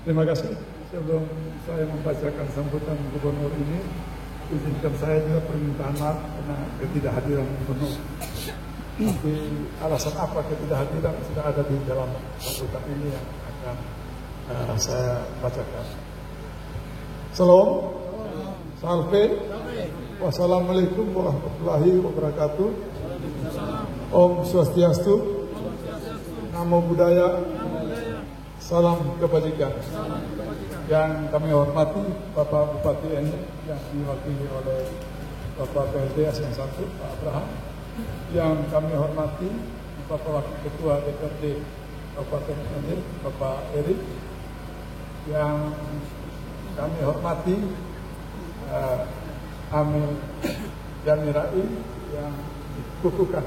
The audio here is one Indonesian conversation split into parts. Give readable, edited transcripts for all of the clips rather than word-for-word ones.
Terima kasih. Sebelum saya membacakan sambutan gubernur ini, izinkan saya juga permintaan maaf karena ketidakhadiran gubernur. Tapi alasan apa ketidakhadiran sudah ada di dalam sambutan ini yang akan saya bacakan. Salam, salve, wassalamualaikum warahmatullahi wabarakatuh. Om Swastiastu, Namo Buddhaya, salam kebajikan. Yang kami hormati Bapak Bupati ini yang diwakili oleh Bapak PLDS yang satu, Pak Abraham. Yang kami hormati Bapak Wakil Ketua DPRD Kabupaten Andir, Bapak Erik. Yang kami hormati Amil Jamirai yang dikukuhkan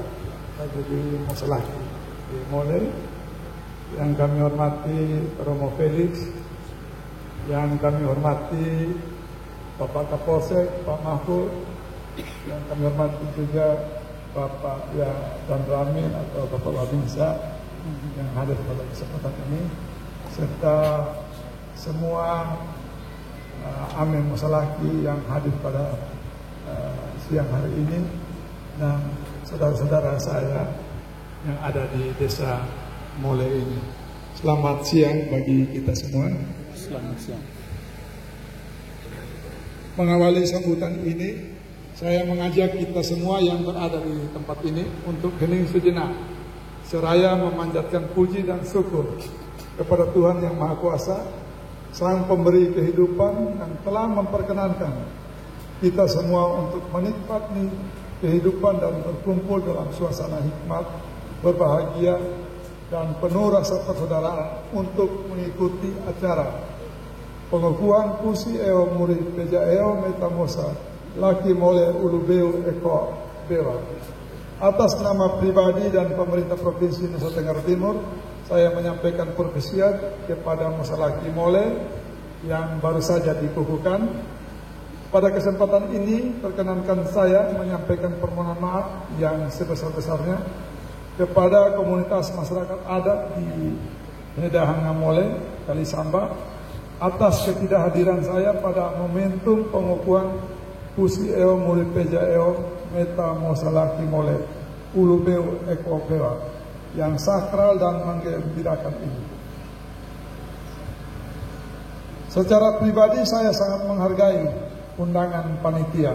jadi masalah di Mole. Yang kami hormati Romo Felix, yang kami hormati Bapak Kapolsek, Pak Mahfud, yang kami hormati juga Bapak Dan Ramin atau Bapak Wabinsa yang hadir pada kesempatan ini, serta semua Amin Masalaki yang hadir pada siang hari ini, dan saudara-saudara saya yang ada di desa Mole ini. Selamat siang bagi kita semua. Selamat siang. Mengawali sambutan ini, saya mengajak kita semua yang berada di tempat ini untuk hening sejenak, seraya memanjatkan puji dan syukur kepada Tuhan Yang Maha Kuasa, Sang Pemberi kehidupan yang telah memperkenankan kita semua untuk menikmati kehidupan dan berkumpul dalam suasana hikmat, berbahagia, dan penuh rasa persaudaraan untuk mengikuti acara pengukuhan Pusi Eo Murid Peja Eo Metamosa Laki Mole Ulubeu Eko Dewa. Atas nama pribadi dan pemerintah Provinsi Nusa Tenggara Timur, saya menyampaikan perpisiat kepada Masalaki Mole yang baru saja dikukuhkan. Pada kesempatan ini, perkenankan saya menyampaikan permohonan maaf yang sebesar-besarnya kepada komunitas masyarakat adat di Hedahanga Mole, Kalisamba, atas ketidakhadiran saya pada momentum pengukuhan Pusi Eo Murid Peja Eo Meta Mosalaki Mole Ulubeu Eko Bewa yang sakral dan menggembirakan ini. Secara pribadi saya sangat menghargai undangan panitia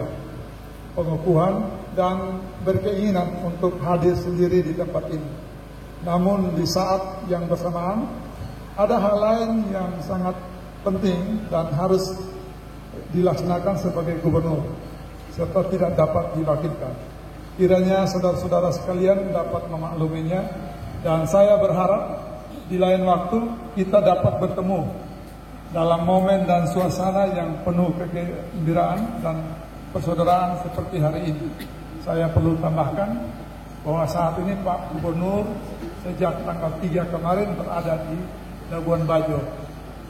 pengukuhan dan berkeinginan untuk hadir sendiri di tempat ini. Namun di saat yang bersamaan ada hal lain yang sangat penting dan harus dilaksanakan sebagai gubernur serta tidak dapat diwakilkan. Kiranya saudara-saudara sekalian dapat memakluminya, dan saya berharap di lain waktu kita dapat bertemu dalam momen dan suasana yang penuh kegembiraan dan persaudaraan seperti hari ini. Saya perlu tambahkan bahwa saat ini Pak Gubernur sejak tanggal 3 kemarin berada di Labuan Bajo.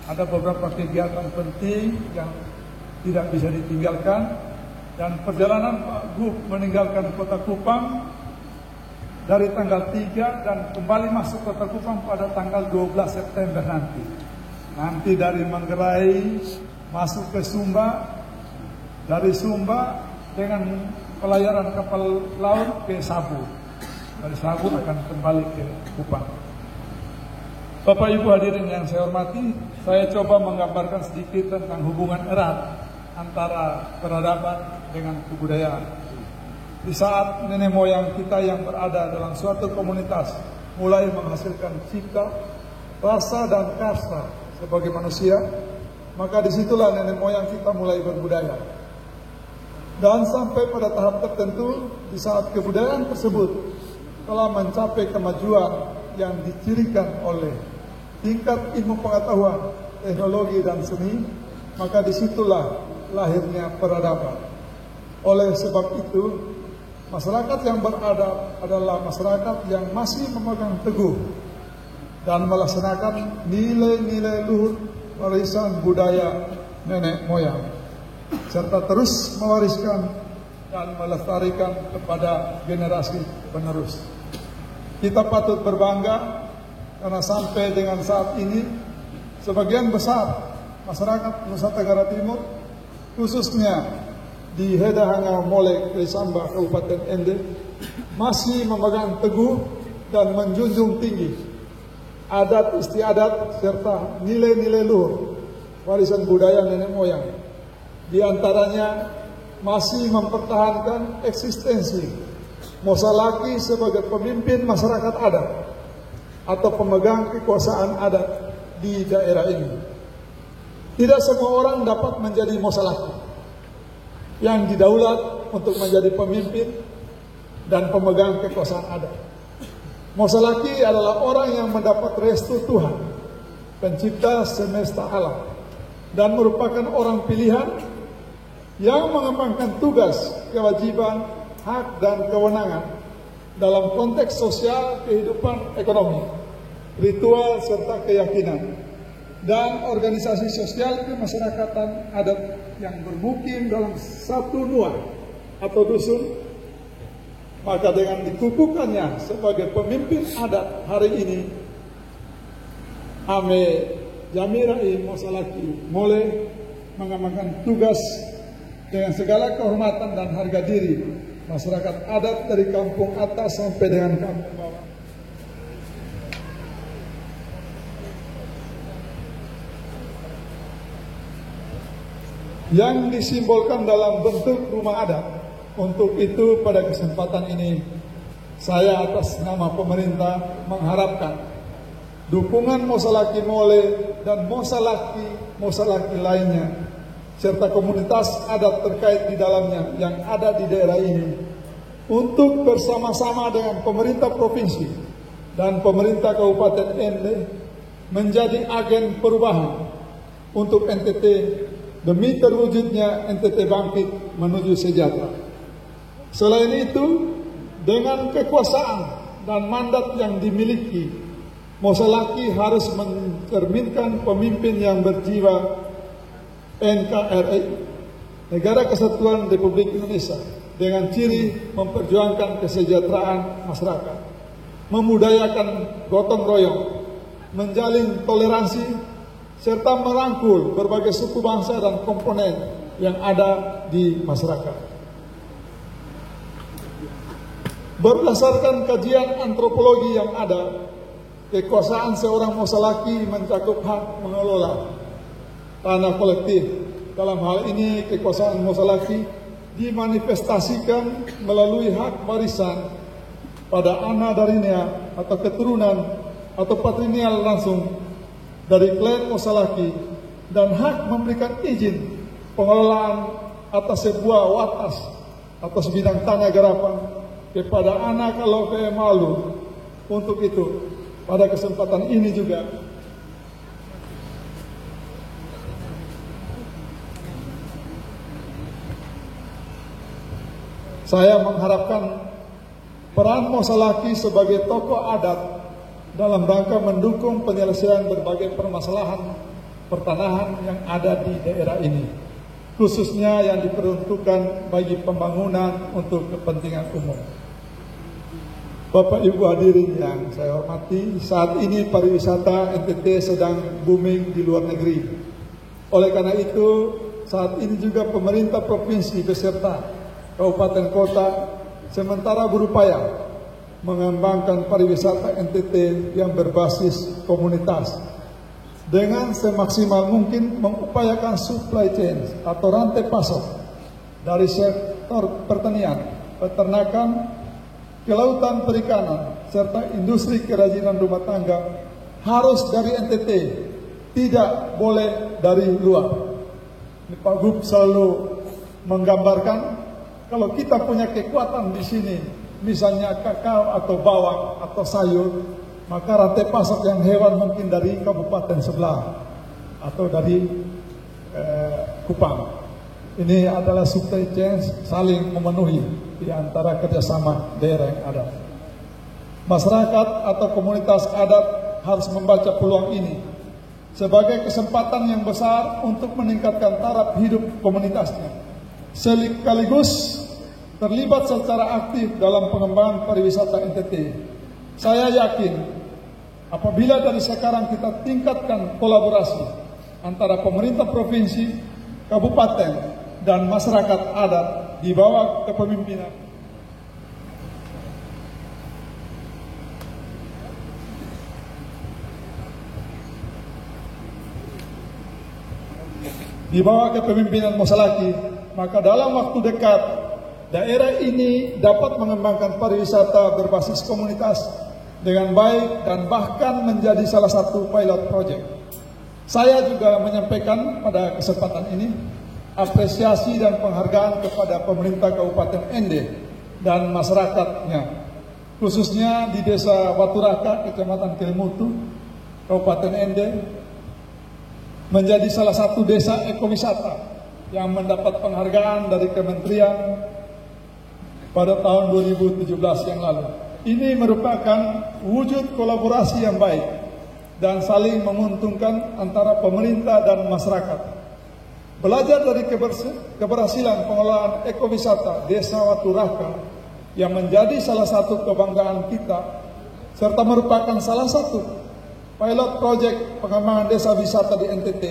Ada beberapa kegiatan penting yang tidak bisa ditinggalkan, dan perjalanan Pak Gub meninggalkan Kota Kupang dari tanggal 3 dan kembali masuk Kota Kupang pada tanggal 12 September nanti. Nanti dari Manggarai masuk ke Sumba, dari Sumba dengan pelayaran kapal laut ke Sabu. Dari Sabu akan kembali ke Kupang. Bapak Ibu hadirin yang saya hormati, saya coba menggambarkan sedikit tentang hubungan erat antara peradaban dengan kebudayaan. Di saat nenek moyang kita yang berada dalam suatu komunitas mulai menghasilkan cipta, rasa dan karsa sebagai manusia, maka disitulah nenek moyang kita mulai berbudaya. Dan sampai pada tahap tertentu, di saat kebudayaan tersebut telah mencapai kemajuan yang dicirikan oleh tingkat ilmu pengetahuan, teknologi dan seni, maka disitulah lahirnya peradaban. Oleh sebab itu, masyarakat yang beradab adalah masyarakat yang masih memegang teguh dan melaksanakan nilai-nilai luhur warisan budaya nenek moyang, serta terus mewariskan dan melestarikan kepada generasi penerus. Kita patut berbangga karena sampai dengan saat ini sebagian besar masyarakat Nusa Tenggara Timur, khususnya di Hedahanga Mole, Krisamba, Kabupaten Ende, masih memegang teguh dan menjunjung tinggi adat istiadat serta nilai-nilai luhur warisan budaya nenek moyang. Di antaranya masih mempertahankan eksistensi Mosalaki sebagai pemimpin masyarakat adat atau pemegang kekuasaan adat di daerah ini. Tidak semua orang dapat menjadi Mosalaki yang didaulat untuk menjadi pemimpin dan pemegang kekuasaan adat. Mosalaki adalah orang yang mendapat restu Tuhan, pencipta semesta alam, dan merupakan orang pilihan yang mengembangkan tugas, kewajiban, hak, dan kewenangan dalam konteks sosial, kehidupan ekonomi, ritual, serta keyakinan, dan organisasi sosial kemasyarakatan adat yang bermukim dalam satu nuan atau dusun. Maka dengan dikukuhkannya sebagai pemimpin adat hari ini, Ame Jamirai Mosalaki Mole mengamankan tugas dengan segala kehormatan dan harga diri masyarakat adat dari kampung atas sampai dengan kampung bawah. Yang disimbolkan dalam bentuk rumah adat. Untuk itu pada kesempatan ini saya atas nama pemerintah mengharapkan dukungan Mosalaki Mole dan Mosalaki lainnya serta komunitas adat terkait di dalamnya yang ada di daerah ini untuk bersama-sama dengan pemerintah provinsi dan pemerintah Kabupaten Ende menjadi agen perubahan untuk NTT demi terwujudnya NTT bangkit menuju sejahtera. Selain itu, dengan kekuasaan dan mandat yang dimiliki, Mosalaki harus mencerminkan pemimpin yang berjiwa NKRI, Negara Kesatuan Republik Indonesia, dengan ciri memperjuangkan kesejahteraan masyarakat, memudayakan gotong royong, menjalin toleransi, serta merangkul berbagai suku bangsa dan komponen yang ada di masyarakat. Berdasarkan kajian antropologi yang ada, kekuasaan seorang Mosalaki mencakup hak mengelola tanah kolektif. Dalam hal ini, kekuasaan Mosalaki dimanifestasikan melalui hak warisan pada anak darinya atau keturunan atau patrinial langsung dari klan Mosalaki dan hak memberikan izin pengelolaan atas sebuah watas atau sebidang tanah garapan kepada anak kalau malu. Untuk itu, pada kesempatan ini juga saya mengharapkan peran Mosalaki sebagai tokoh adat dalam rangka mendukung penyelesaian berbagai permasalahan pertanahan yang ada di daerah ini, khususnya yang diperuntukkan bagi pembangunan untuk kepentingan umum. Bapak Ibu hadirin yang saya hormati, saat ini pariwisata NTT sedang booming di luar negeri. Oleh karena itu, saat ini juga pemerintah provinsi beserta kabupaten kota sementara berupaya mengembangkan pariwisata NTT yang berbasis komunitas dengan semaksimal mungkin mengupayakan supply chain atau rantai pasok dari sektor pertanian, peternakan, kelautan perikanan, serta industri kerajinan rumah tangga harus dari NTT, tidak boleh dari luar. Pak Gub selalu menggambarkan kalau kita punya kekuatan di sini, misalnya kakao atau bawang atau sayur, maka rantai pasok yang hewan mungkin dari kabupaten sebelah atau dari Kupang. Ini adalah supply chain saling memenuhi di antara kerjasama daerah yang ada. Masyarakat atau komunitas adat harus membaca peluang ini sebagai kesempatan yang besar untuk meningkatkan taraf hidup komunitasnya, sekaligus terlibat secara aktif dalam pengembangan pariwisata NTT. Saya yakin Apabila dari sekarang kita tingkatkan kolaborasi antara pemerintah provinsi, kabupaten, dan masyarakat adat di bawah kepemimpinan Mosalaki, maka dalam waktu dekat daerah ini dapat mengembangkan pariwisata berbasis komunitas dengan baik dan bahkan menjadi salah satu pilot project. Saya juga menyampaikan pada kesempatan ini apresiasi dan penghargaan kepada pemerintah Kabupaten Ende dan masyarakatnya, khususnya di Desa Waturaka, Kecamatan Kelimutu, Kabupaten Ende, menjadi salah satu desa ekowisata yang mendapat penghargaan dari Kementerian pada tahun 2017 yang lalu. Ini merupakan wujud kolaborasi yang baik dan saling menguntungkan antara pemerintah dan masyarakat. Belajar dari keberhasilan pengelolaan ekowisata Desa Waturaka yang menjadi salah satu kebanggaan kita, serta merupakan salah satu pilot project pengembangan desa wisata di NTT,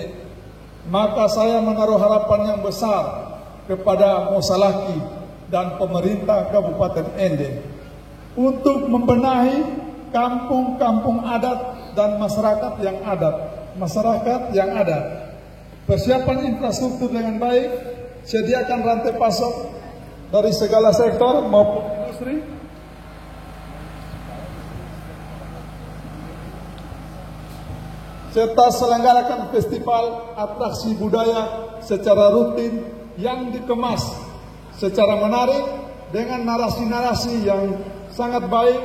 maka saya menaruh harapan yang besar kepada Mosalaki dan pemerintah Kabupaten Ende untuk membenahi kampung-kampung adat dan masyarakat yang ada. Persiapan infrastruktur dengan baik, sediakan rantai pasok dari segala sektor maupun industri, serta selenggarakan festival atraksi budaya secara rutin yang dikemas secara menarik dengan narasi-narasi yang sangat baik,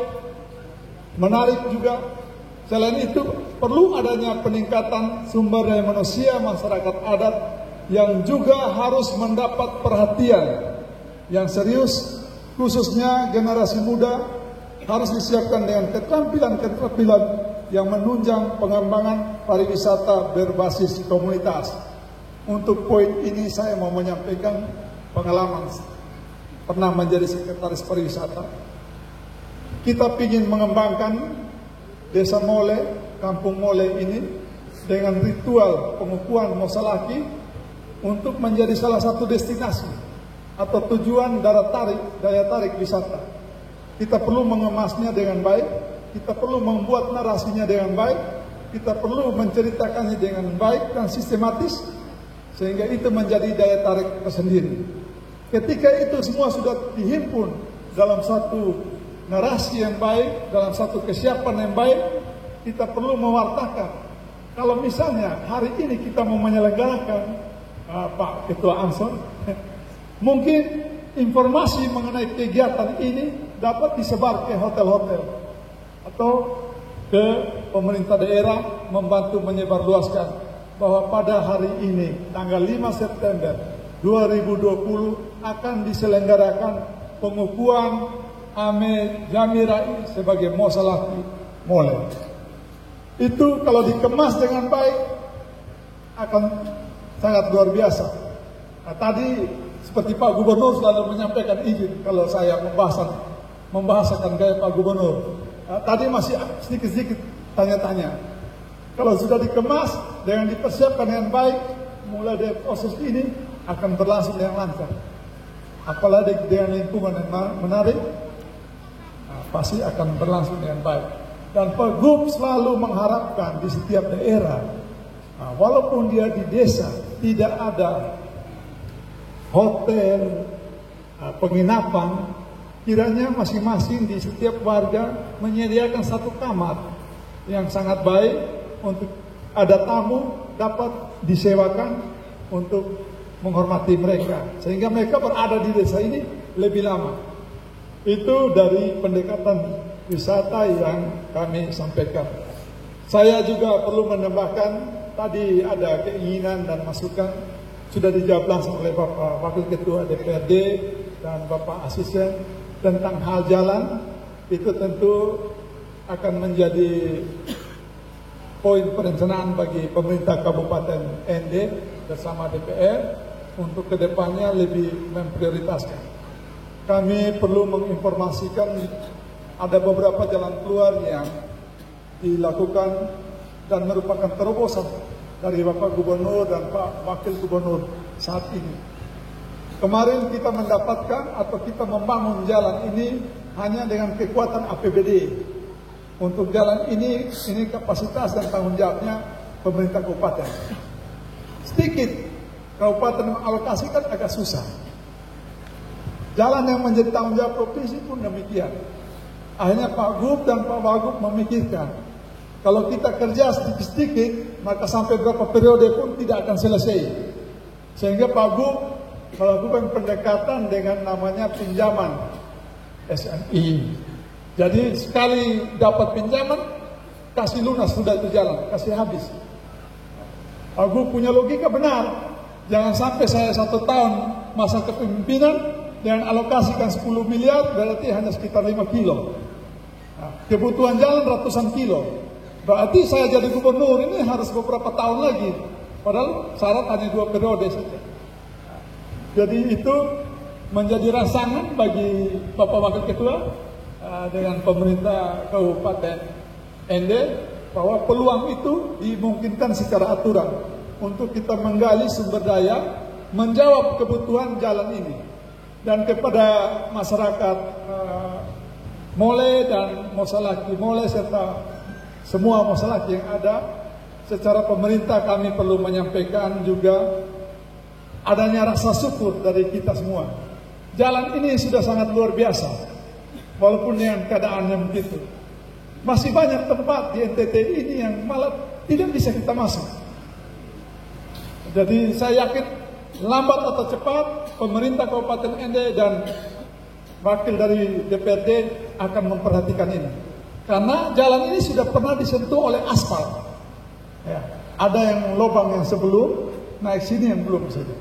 menarik juga. Selain itu, perlu adanya peningkatan sumber daya manusia masyarakat adat yang juga harus mendapat perhatian yang serius, khususnya generasi muda harus disiapkan dengan keterampilan-keterampilan yang menunjang pengembangan pariwisata berbasis komunitas. Untuk poin ini saya mau menyampaikan pengalaman pernah menjadi sekretaris pariwisata. Kita ingin mengembangkan Desa Mole, Kampung Mole ini dengan ritual pengukuhan Mosalaki untuk menjadi salah satu destinasi atau tujuan daya tarik wisata. Kita perlu mengemasnya dengan baik, kita perlu membuat narasinya dengan baik, kita perlu menceritakannya dengan baik dan sistematis, sehingga itu menjadi daya tarik tersendiri. Ketika itu semua sudah dihimpun dalam satu narasi yang baik, dalam satu kesiapan yang baik, kita perlu mewartakan. Kalau misalnya hari ini kita mau menyelenggarakan, Pak Ketua Ansor, mungkin informasi mengenai kegiatan ini dapat disebar ke hotel-hotel atau ke pemerintah daerah, membantu menyebarluaskan bahwa pada hari ini, tanggal 5 September 2020 akan diselenggarakan pengukuhan Ame Jamirai sebagai Mosalaki Mole. Itu kalau dikemas dengan baik akan sangat luar biasa. Nah, tadi seperti Pak Gubernur selalu menyampaikan izin kalau saya membahasakan gaya Pak Gubernur. Nah, tadi masih sedikit-sedikit tanya-tanya. Kalau sudah dikemas dengan dipersiapkan dengan baik, mulai dari proses ini akan berlangsung dengan lancar. Apalagi dengan lingkungan yang menarik, pasti akan berlangsung dengan baik. Dan Pergub selalu mengharapkan di setiap daerah, walaupun dia di desa tidak ada hotel, penginapan, kiranya masing-masing di setiap warga menyediakan satu kamar yang sangat baik untuk ada tamu dapat disewakan untuk menghormati mereka, sehingga mereka berada di desa ini lebih lama. Itu dari pendekatan wisata yang kami sampaikan. Saya juga perlu menambahkan, tadi ada keinginan dan masukan sudah dijawab langsung oleh Bapak Wakil Ketua DPRD dan Bapak Asisten tentang hal jalan. Itu tentu akan menjadi poin perencanaan bagi pemerintah Kabupaten ND bersama DPR untuk kedepannya lebih memprioritaskan. Kami perlu menginformasikan ada beberapa jalan keluar yang dilakukan dan merupakan terobosan dari Bapak Gubernur dan Pak Wakil Gubernur saat ini. Kemarin kita mendapatkan atau kita membangun jalan ini hanya dengan kekuatan APBD. Untuk jalan ini kapasitas dan tanggung jawabnya pemerintah kabupaten. Sedikit kabupaten mengalokasikan agak susah. Jalan yang menjadi tanggung jawab provinsi pun demikian. Akhirnya Pak Gub dan Pak Wagub memikirkan, kalau kita kerja sedikit-sedikit, maka sampai berapa periode pun tidak akan selesai. Sehingga Pak Gub melakukan pendekatan dengan namanya pinjaman SMI. Jadi sekali dapat pinjaman, kasih lunas sudah itu jalan, kasih habis. Pak Gub punya logika benar. Jangan sampai saya 1 tahun masa kepemimpinan dengan alokasikan 10 miliar berarti hanya sekitar 5 kilo. Nah, kebutuhan jalan ratusan kilo. Berarti saya jadi gubernur ini harus beberapa tahun lagi. Padahal syarat hanya 2 periode saja. Jadi itu menjadi rangsangan bagi Bapak Wakil Ketua dengan pemerintah Kabupaten ND bahwa peluang itu dimungkinkan secara aturan untuk kita menggali sumber daya menjawab kebutuhan jalan ini. Dan kepada masyarakat Mole dan Mosalaki Mole serta semua Mosalaki yang ada, secara pemerintah kami perlu menyampaikan juga adanya rasa syukur dari kita semua. Jalan ini sudah sangat luar biasa, walaupun dengan keadaannya begitu. Masih banyak tempat di NTT ini yang malah tidak bisa kita masuk. Jadi saya yakin lambat atau cepat pemerintah Kabupaten ND dan wakil dari DPRD akan memperhatikan ini. Karena jalan ini sudah pernah disentuh oleh aspal. Ya, ada yang lubang yang sebelum, naik sini yang belum saja.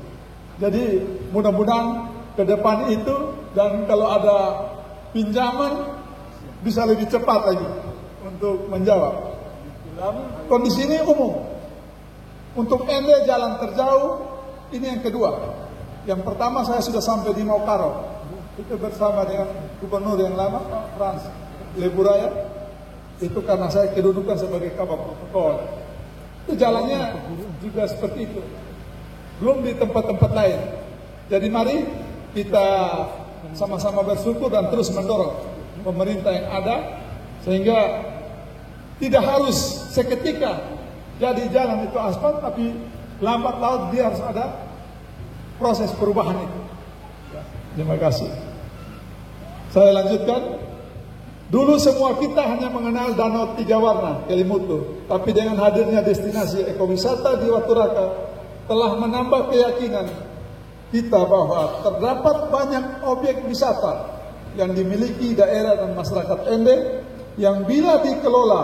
Jadi mudah-mudahan ke depan itu, dan kalau ada pinjaman bisa lebih cepat lagi untuk menjawab. Kondisi ini umum. Untuk ND jalan terjauh, ini yang kedua. Yang pertama saya sudah sampai di Maukaro. Itu bersama dengan gubernur yang lama, Pak Frans Leburaya. Itu karena saya kedudukan sebagai kabak protokol. Itu jalannya juga seperti itu. Belum di tempat-tempat lain. Jadi mari kita sama-sama bersyukur dan terus mendorong pemerintah yang ada, sehingga tidak harus seketika jadi jalan itu aspal, tapi lambat laut dia harus ada proses perubahan itu. Terima kasih. Saya lanjutkan. Dulu semua kita hanya mengenal danau 3 warna, Kelimutu. Tapi dengan hadirnya destinasi ekowisata di Waturaka telah menambah keyakinan kita bahwa terdapat banyak objek wisata yang dimiliki daerah dan masyarakat ND yang bila dikelola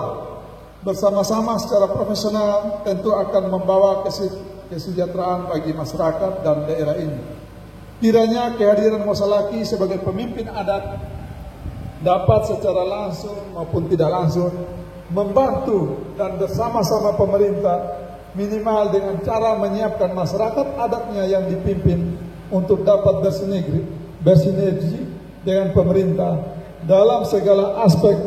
bersama-sama secara profesional tentu akan membawa kesejahteraan bagi masyarakat dan daerah ini. Kiranya kehadiran Mosalaki sebagai pemimpin adat dapat secara langsung maupun tidak langsung membantu dan bersama-sama pemerintah minimal dengan cara menyiapkan masyarakat adatnya yang dipimpin untuk dapat bersinergi dengan pemerintah dalam segala aspek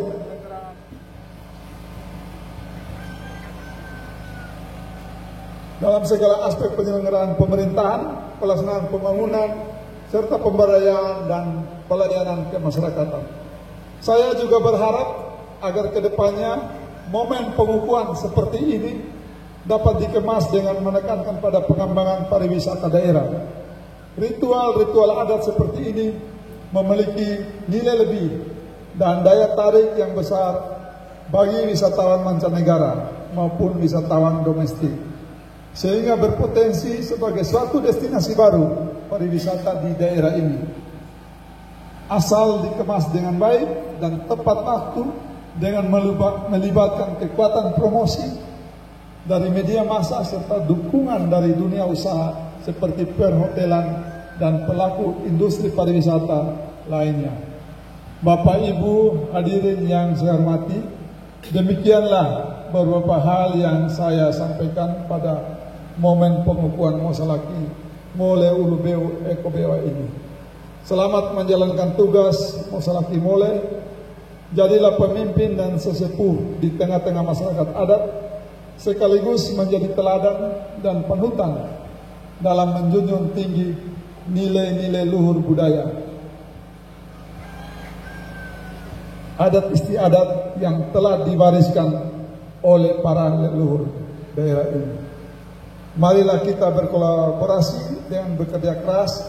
penyelenggaraan pemerintahan, pelaksanaan pembangunan, serta pemberdayaan dan pelayanan kemasyarakatan. Saya juga berharap agar kedepannya momen pengukuhan seperti ini dapat dikemas dengan menekankan pada pengembangan pariwisata daerah. Ritual-ritual adat seperti ini memiliki nilai lebih dan daya tarik yang besar bagi wisatawan mancanegara maupun wisatawan domestik, sehingga berpotensi sebagai suatu destinasi baru pariwisata di daerah ini. Asal dikemas dengan baik dan tepat waktu dengan melibatkan kekuatan promosi dari media massa serta dukungan dari dunia usaha seperti perhotelan dan pelaku industri pariwisata lainnya. Bapak Ibu hadirin yang saya hormati, demikianlah beberapa hal yang saya sampaikan pada momen pengukuhan Mosalaki Mole Ulubeu Ekobewa ini. Selamat menjalankan tugas Mosalaki Mole. Jadilah pemimpin dan sesepuh di tengah-tengah masyarakat adat, sekaligus menjadi teladan dan panutan dalam menjunjung tinggi nilai-nilai luhur budaya, adat istiadat yang telah diwariskan oleh para leluhur daerah ini. Marilah kita berkolaborasi dengan bekerja keras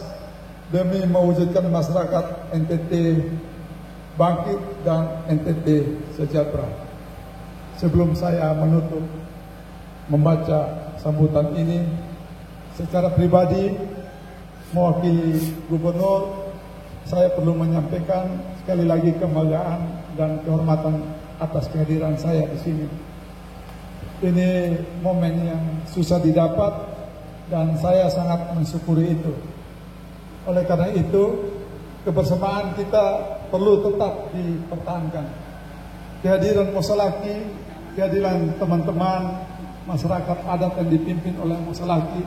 demi mewujudkan masyarakat NTT bangkit dan NTT sejahtera. Sebelum saya menutup membaca sambutan ini, secara pribadi mewakili Gubernur, saya perlu menyampaikan sekali lagi kebanggaan dan kehormatan atas kehadiran saya di sini. Ini momen yang susah didapat dan saya sangat mensyukuri itu. Oleh karena itu, kebersamaan kita perlu tetap dipertahankan. Kehadiran Mosalaki, kehadiran teman-teman masyarakat adat yang dipimpin oleh Mosalaki,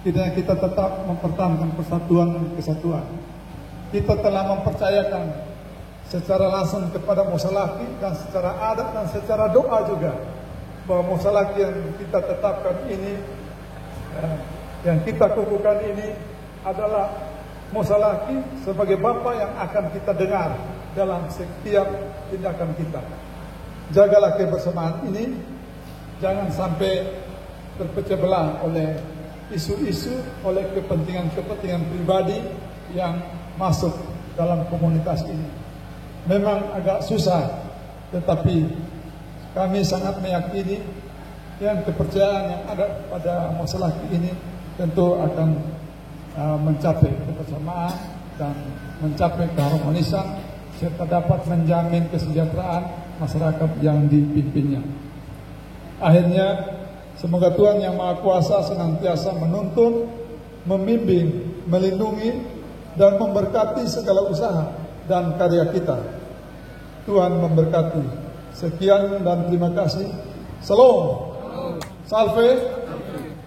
kita tetap mempertahankan persatuan dan kesatuan. Kita telah mempercayakan secara langsung kepada Mosalaki dan secara adat dan secara doa juga, bahwa Mosalaki yang kita tetapkan ini, yang kita kukuhkan ini adalah Mosalaki sebagai Bapa yang akan kita dengar dalam setiap tindakan kita. Jagalah kebersamaan ini, jangan sampai terpecah belah oleh isu-isu, oleh kepentingan-kepentingan pribadi yang masuk dalam komunitas ini. Memang agak susah, tetapi kami sangat meyakini yang kepercayaan yang ada pada Mosalaki ini tentu akan mencapai kebersamaan dan mencapai keharmonisan serta dapat menjamin kesejahteraan masyarakat yang dipimpinnya. Akhirnya, semoga Tuhan Yang Maha Kuasa senantiasa menuntun, membimbing, melindungi, dan memberkati segala usaha dan karya kita. Tuhan memberkati. Sekian dan terima kasih. Salam. Salve.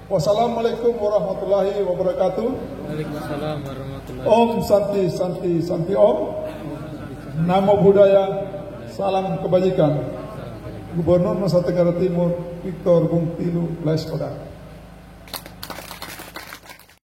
Wassalamualaikum warahmatullahi wabarakatuh. Waalaikumsalam warahmatullahi Om Santi Santi Santi Om. Namo Buddhaya. Salam kebajikan. Gubernur Nusa Tenggara Timur Victor Bung Tilu Leskoda.